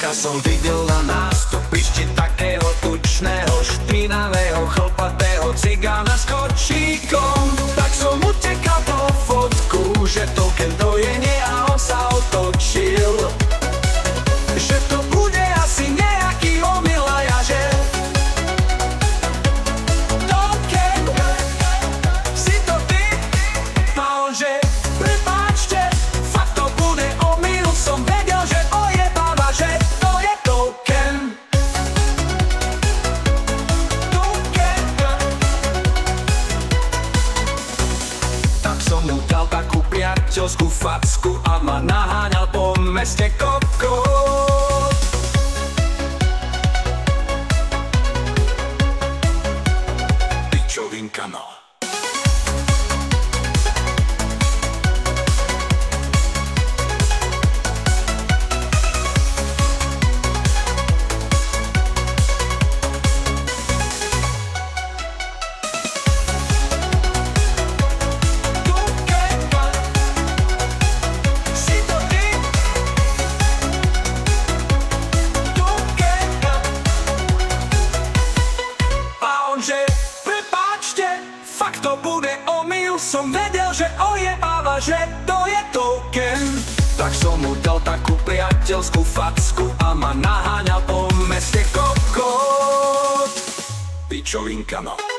Ďaleka som videl na nástupišti takého tučného, špinavého, chlpatého cigána s kočíkom. Tak som utekal do fotku, že to kento je nie, a on sa otočil, že to bude asi nejaký omyl, a ja že Token, si to ty? A on že prepáčte, fakt to bude omyl, som vedel, že ojebáva, že to je Token. Tak som mu dal takú priateľskú facku a ma naháňal po meste kokot. Pičovinka, no. Fakt to bude omyl, som vedel, že ojebáva, že to je Token. Tak som mu dal takú priateľskú facku a ma naháňal po meste kokot. Pičovinka, no.